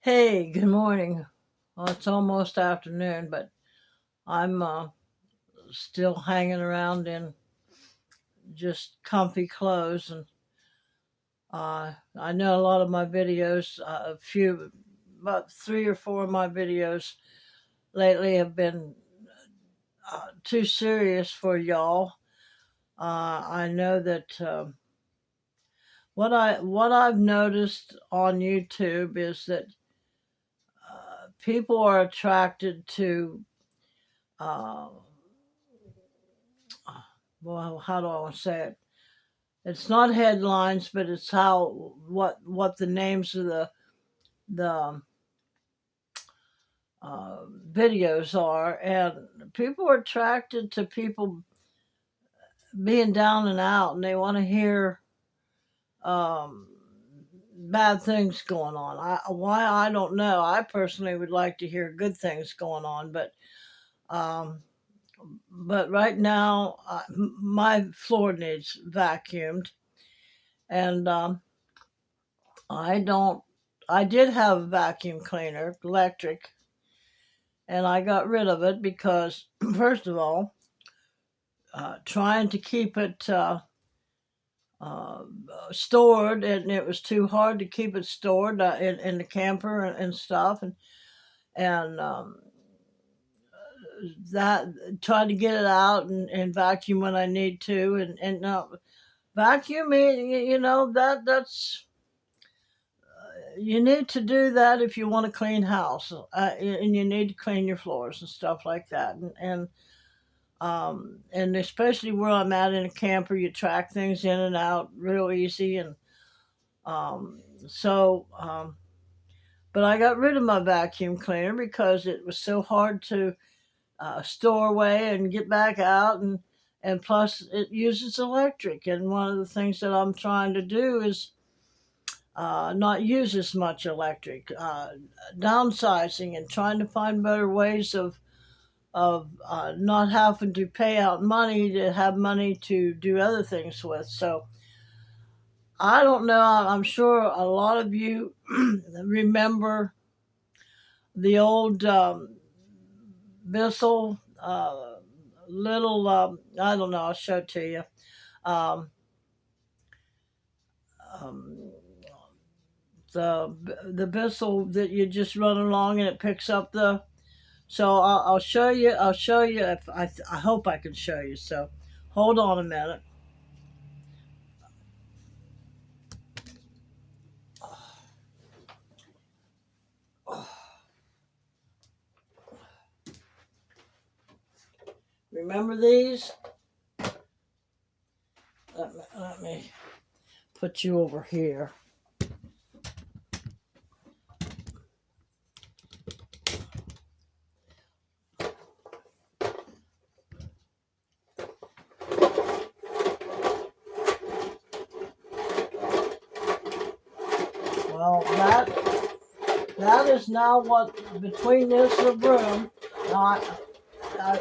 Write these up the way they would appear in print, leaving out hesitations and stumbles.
Hey, good morning. Well, it's almost afternoon, but I'm still hanging around in just comfy clothes. And I know a lot of my videos, about three or four of my videos lately have been too serious for y'all. I know that what I've noticed on YouTube is that people are attracted to uh, well, how do I want to say it? It's not headlines, but it's what the names of the videos are, and people are attracted to people being down and out, and they want to hear um, bad things going on. Why I don't know. I personally would like to hear good things going on, um, but right now my floor needs vacuumed, and I don't. I did have a vacuum cleaner, electric, and I got rid of it because, first of all, trying to keep it uh, stored, and it was too hard to keep it stored in the camper and stuff, and that trying to get it out and vacuum when I need to, and vacuuming, that's you need to do that if you want a clean house, and you need to clean your floors and stuff like that, and especially where I'm at in a camper, you track things in and out real easy, and so. But I got rid of my vacuum cleaner because it was so hard to store away and get back out, and plus it uses electric. And one of the things that I'm trying to do is not use as much electric, downsizing and trying to find better ways of not having to pay out money to have money to do other things with. So I don't know. I'm sure a lot of you remember the old Bissell little. I don't know. I'll show it to you. Um, um, the Bissell that you just run along and it picks up the. So I'll show you. I'll show you if I hope I can show you. So hold on a minute. Remember these? Let me put you over here. Well, that is now what between this and the broom. Now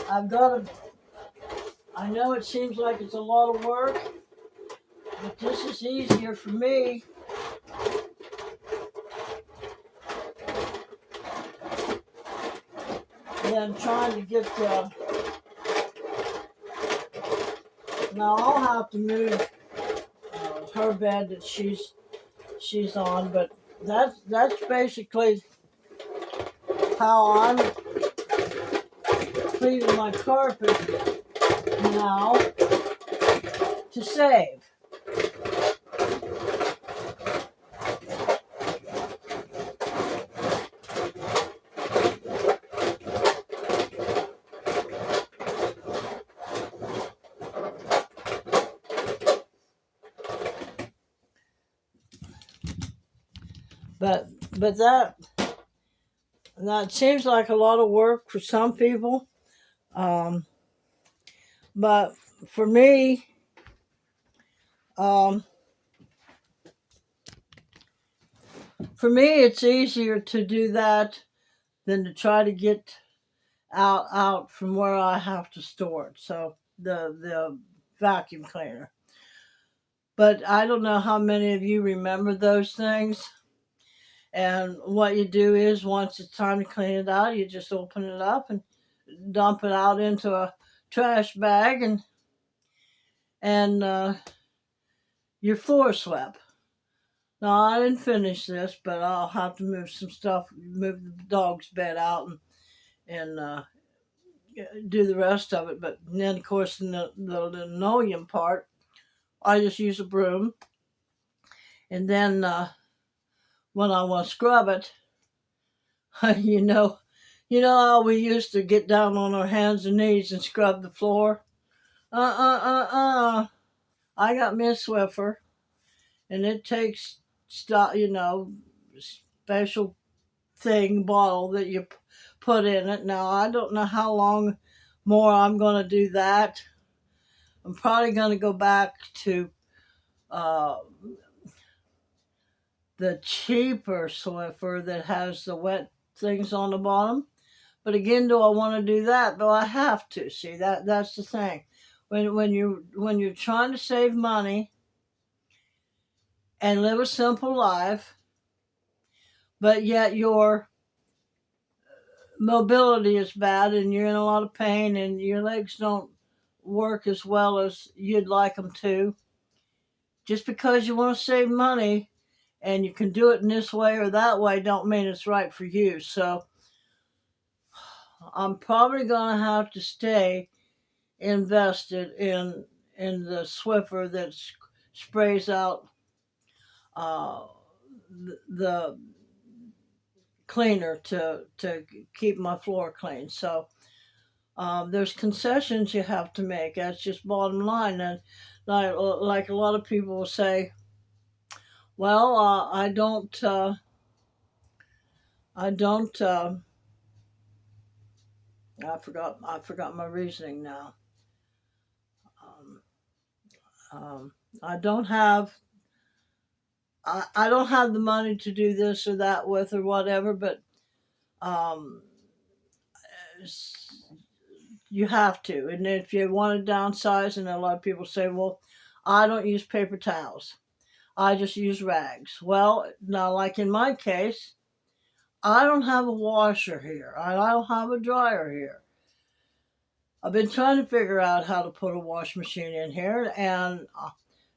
I've got to. I know it seems like it's a lot of work, but this is easier for me than trying to get the. Now I'll have to move her bed that she's on, but that's basically how I'm cleaning my carpet now to save. But but that seems like a lot of work for some people. Um, but for me, um, it's easier to do that than to try to get out from where I have to store it. So the vacuum cleaner. But I don't know how many of you remember those things. And what you do is once it's time to clean it out, you just open it up and dump it out into a trash bag, and your floor swept. Now I didn't finish this, but I'll have to move some stuff, move the dog's bed out, and do the rest of it. But then, of course, in the linoleum part, I just use a broom, and then when I want to scrub it, you know, how we used to get down on our hands and knees and scrub the floor. I got me a Swiffer, and it takes special thing bottle that you put in it. Now I don't know how long more I'm going to do that. I'm probably going to go back to uh, the cheaper Swiffer that has the wet things on the bottom. But again, do I want to do that? Do I have to? See, that's the thing. When you're trying to save money and live a simple life, but yet your mobility is bad and you're in a lot of pain and your legs don't work as well as you'd like them to, just because you want to save money and you can do it in this way or that way don't mean it's right for you. So I'm probably going to have to stay invested in the Swiffer that sprays out uh, the cleaner to keep my floor clean. So there's concessions you have to make. That's just bottom line. And like a lot of people will say, well, I don't. I forgot my reasoning now. Um, I don't have. I don't have the money to do this or that with or whatever, but um, you have to. And if you want to downsize, and a lot of people say, well, I don't use paper towels. I just use rags. Well, now, like in my case, I don't have a washer here. I don't have a dryer here. I've been trying to figure out how to put a wash machine in here. And of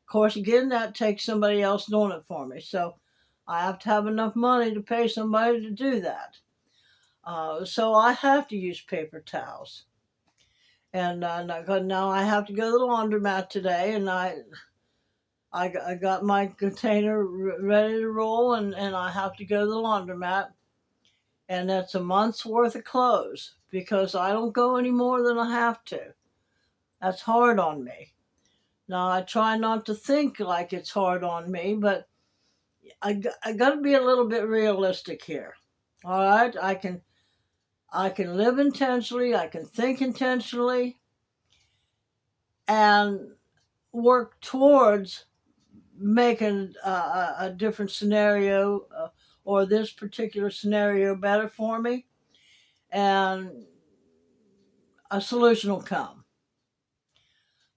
course, again, that takes somebody else doing it for me. So I have to have enough money to pay somebody to do that. So I have to use paper towels. And now I have to go to the laundromat today, and I got my container ready to roll, and I have to go to the laundromat, and that's a month's worth of clothes because I don't go any more than I have to. That's hard on me. Now I try not to think like it's hard on me, but I got to be a little bit realistic here. All right, I can live intentionally, I can think intentionally, and work towards making a different scenario or this particular scenario better for me, and a solution will come.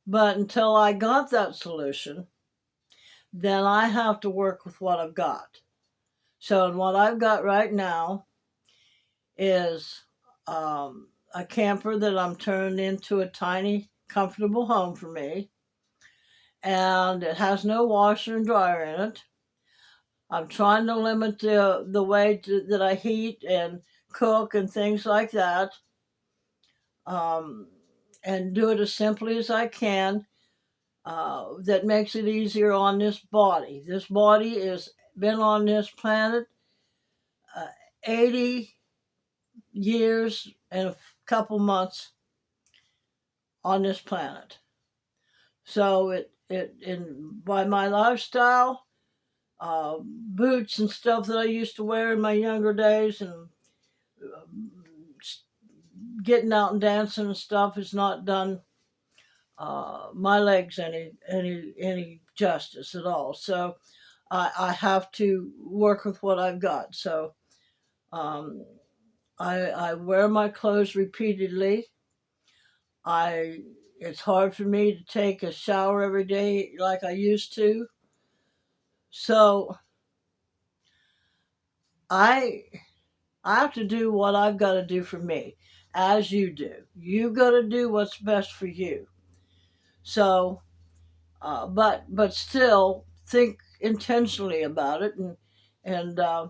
But until I got that solution, then I have to work with what I've got. So, what I've got right now is a camper that I'm turning into a tiny, comfortable home for me, and it has no washer and dryer in it. I'm trying to limit the way that I heat and cook and things like that, um, and do it as simply as I can. That makes it easier on this body. This body has been on this planet 80 years and a couple months on this planet. So by my lifestyle, boots and stuff that I used to wear in my younger days, and getting out and dancing and stuff has not done my legs any justice at all. So I have to work with what I've got. So um, I wear my clothes repeatedly. It's hard for me to take a shower every day like I used to. So I I have to do what I've got to do for me, as you do. You got to do what's best for you. So, but still think intentionally about it, and uh,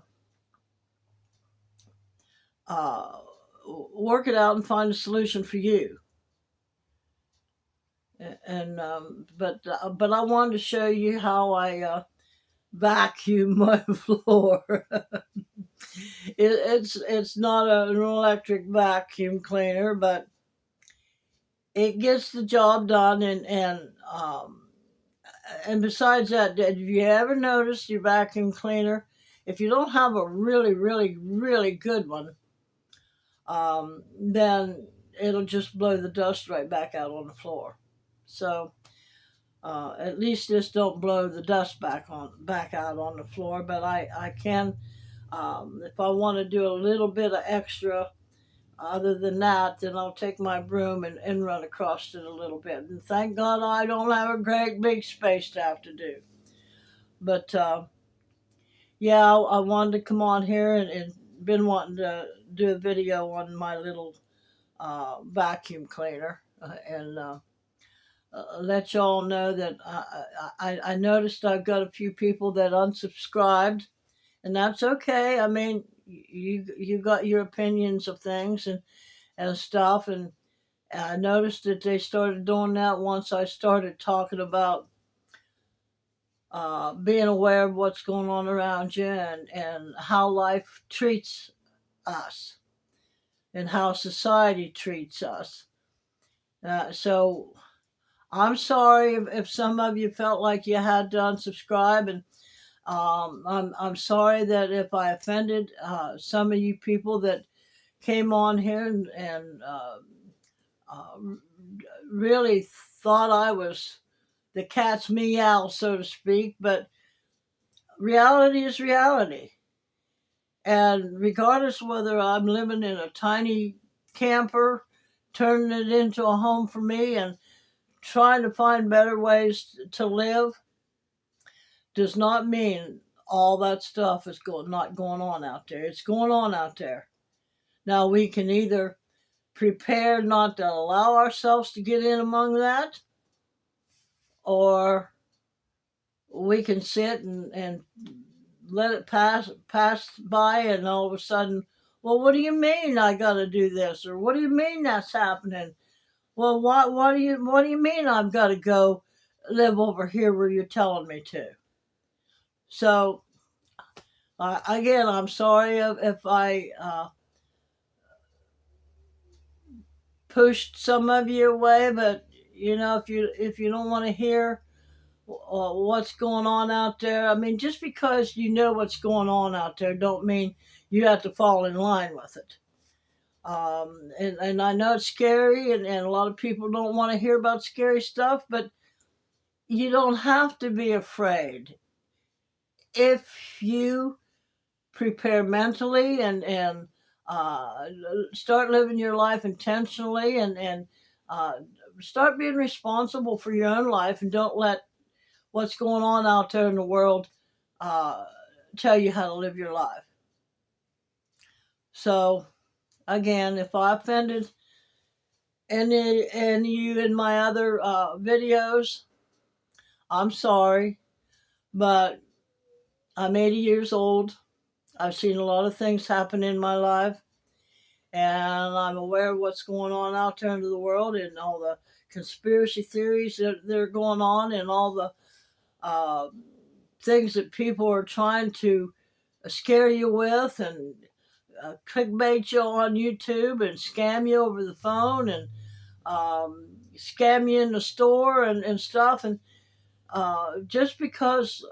work it out and find a solution for you. And but I wanted to show you how I vacuum my floor. It's not an electric vacuum cleaner, but it gets the job done. And besides that, have you ever noticed your vacuum cleaner? If you don't have a really, really, really good one, then it'll just blow the dust right back out on the floor. So at least this don't blow the dust back out on the floor. But I can, if I want to do a little bit of extra. Other than that, then I'll take my broom and run across it a little bit. And thank God I don't have a great big space to have to do. But yeah, I wanted to come on here and been wanting to do a video on my little vacuum cleaner and let y'all know that I noticed I've got a few people that unsubscribed, and that's okay. I mean, you got your opinions of things and stuff, and I noticed that they started doing that once I started talking about being aware of what's going on around you and how life treats us and how society treats us. So I'm sorry if some of you felt like you had to unsubscribe, and I'm sorry that if I offended some of you people that came on here and uh, really thought I was the cat's meow, so to speak. But reality is reality. And regardless whether I'm living in a tiny camper, turning it into a home for me and trying to find better ways to live, does not mean all that stuff is not going on out there. It's going on out there. Now we can either prepare not to allow ourselves to get in among that, or we can sit and let it pass by, and all of a sudden, well, what do you mean I got to do this, or what do you mean that's happening? Well, what do you mean I've got to go live over here where you're telling me to? So again, I'm sorry if I pushed some of you away, but if you don't want to hear what's going on out there. I mean, just because you know what's going on out there, don't mean you have to fall in line with it. And I know it's scary, and a lot of people don't want to hear about scary stuff, but you don't have to be afraid if you prepare mentally and uh, start living your life intentionally and uh, start being responsible for your own life, and don't let what's going on out there in the world uh, tell you how to live your life. So again, if I offended any you in my other videos, I'm sorry, but I'm 80 years old. I've seen a lot of things happen in my life, and I'm aware of what's going on out there in the world and all the conspiracy theories that are going on, and all the uh, things that people are trying to scare you with, and clickbait you on YouTube and scam you over the phone, and scam you in the store and stuff. And just because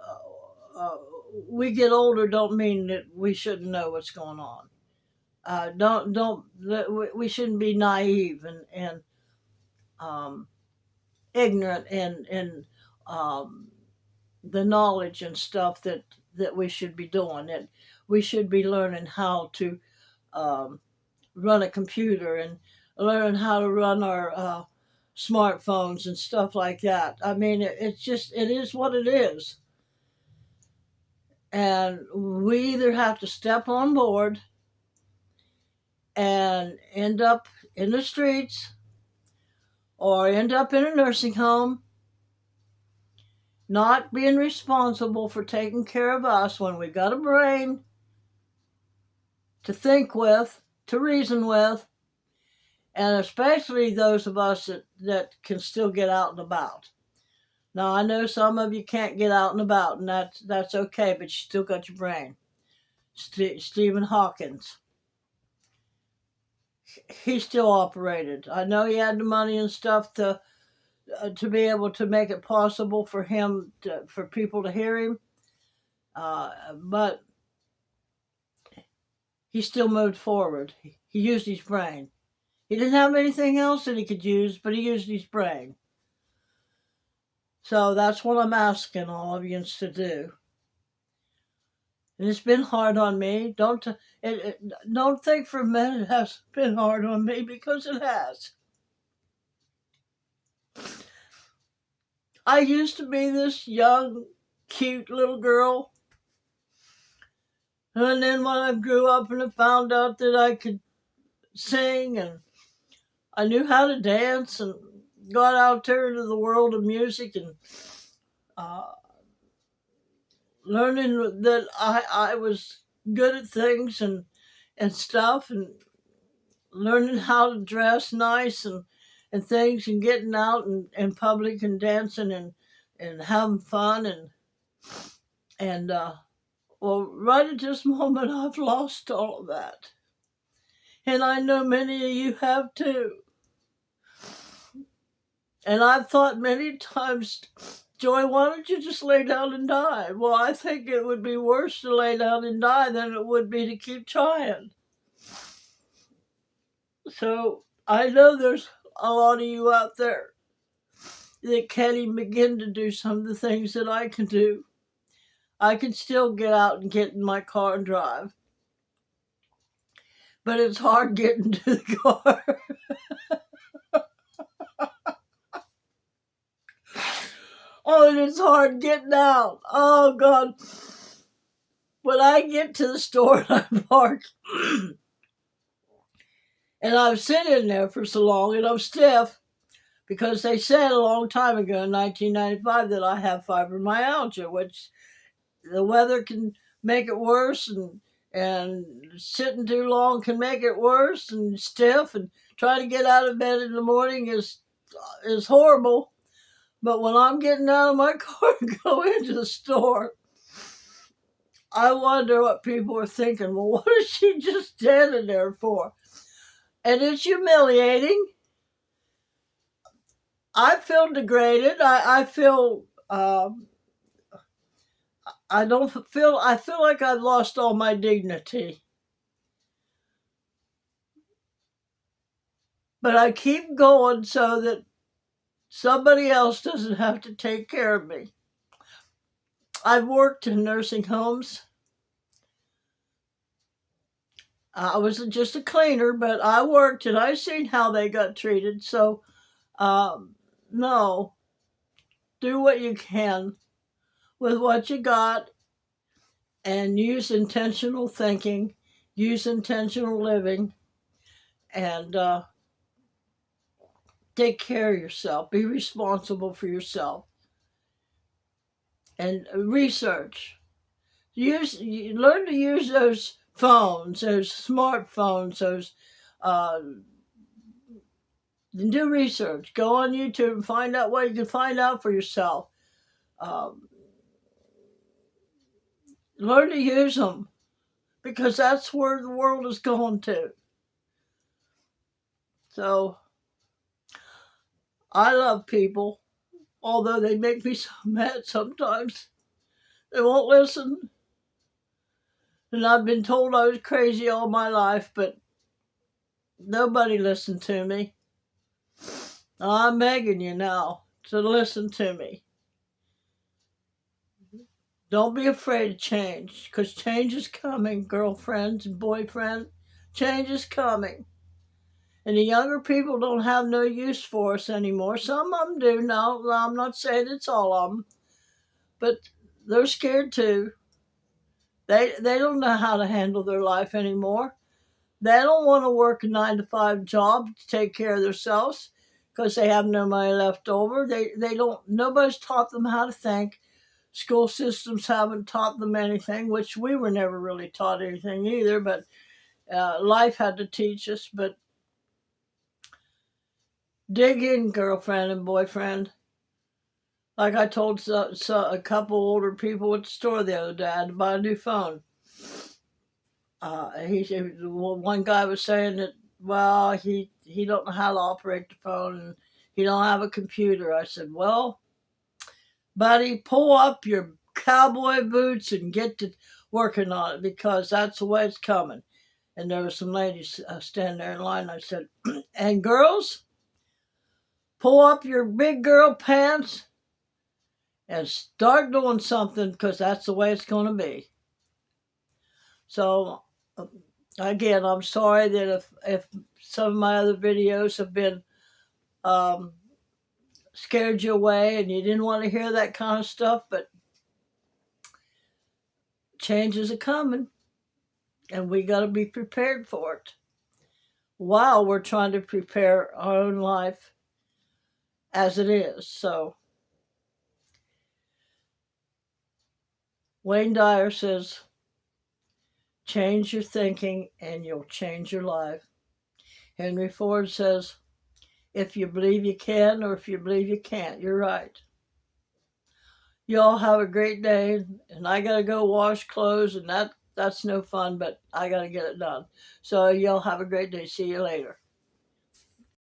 we get older don't mean that we shouldn't know what's going on. Don't we shouldn't be naive and um, ignorant in um, the knowledge and stuff that we should be doing. And we should be learning how to um, run a computer and learn how to run our smartphones and stuff like that. I mean, it is what it is. And we either have to step on board and end up in the streets or end up in a nursing home, not being responsible for taking care of us when we got a brain to think with, to reason with, and especially those of us that can still get out and about. Now, I know some of you can't get out and about, and that's okay, but you still got your brain. Stephen Hawkins, he still operated. I know he had the money and stuff to be able to make it possible for him for people to hear him, but he still moved forward. He used his brain. He didn't have anything else that he could use, but he used his brain. So that's what I'm asking all of you to do. And it's been hard on me. Don't think for a minute it hasn't been hard on me, because it has. I used to be this young, cute little girl. And then when I grew up and I found out that I could sing and I knew how to dance and got out there into the world of music and learning that I was good at things and stuff, and learning how to dress nice and things, and getting out and in public and dancing and having fun and well, right at this moment I've lost all of that, and I know many of you have too. And I've thought many times, Joy, why don't you just lay down and die? Well, I think it would be worse to lay down and die than it would be to keep trying. So I know there's a lot of you out there that can't even begin to do some of the things that I can do. I can still get out and get in my car and drive. But it's hard getting to the car. Oh, and it's hard getting out. Oh, God. When I get to the store and I park, and I've sitting there for so long and I'm stiff, because they said a long time ago in 1995 that I have fibromyalgia, which the weather can make it worse, and sitting too long can make it worse, and stiff, and trying to get out of bed in the morning is horrible. But when I'm getting out of my car and going into the store, I wonder what people are thinking. Well, what is she just standing there for? And it's humiliating. I feel degraded. I feel I feel like I've lost all my dignity. But I keep going so that somebody else doesn't have to take care of me. I've worked in nursing homes. I was just a cleaner, but I worked and I seen how they got treated. So, no, do what you can with what you got, and use intentional thinking, use intentional living, and take care of yourself. Be responsible for yourself. And research. Learn to use those phones, those smartphones, those do research. Go on YouTube and find out what you can find out for yourself. Learn to use them, because that's where the world is going to. So I love people, although they make me so mad sometimes. They won't listen. And I've been told I was crazy all my life, but nobody listened to me. I'm begging you now to listen to me. Don't be afraid of change, because change is coming, girlfriends and boyfriends. Change is coming. And the younger people don't have no use for us anymore. Some of them do. No, I'm not saying it's all of them. But they're scared too. They don't know how to handle their life anymore. They don't want to work a 9 to 5 job to take care of themselves because they have no money left over. They don't. Nobody's taught them how to think. School systems haven't taught them anything, which we were never really taught anything either. But life had to teach us. But dig in, girlfriend and boyfriend. Like I told a couple older people at the store the other day, I had to buy a new phone. One guy was saying that, well, he don't know how to operate the phone and he don't have a computer. I said, well, buddy, pull up your cowboy boots and get to working on it, because that's the way it's coming. And there were some ladies standing there in line. I said, and girls, pull up your big girl pants and start doing something, because that's the way it's going to be. So, again, I'm sorry that if some of my other videos have been scared you away and you didn't want to hear that kind of stuff, but changes are coming and we got to be prepared for it while we're trying to prepare our own life as it is. So Wayne Dyer says, change your thinking and you'll change your life. Henry Ford says, if you believe you can, or if you believe you can't, you're right. Y'all have a great day, and I gotta go wash clothes, and that's no fun, but I gotta get it done. So y'all have a great day. See you later.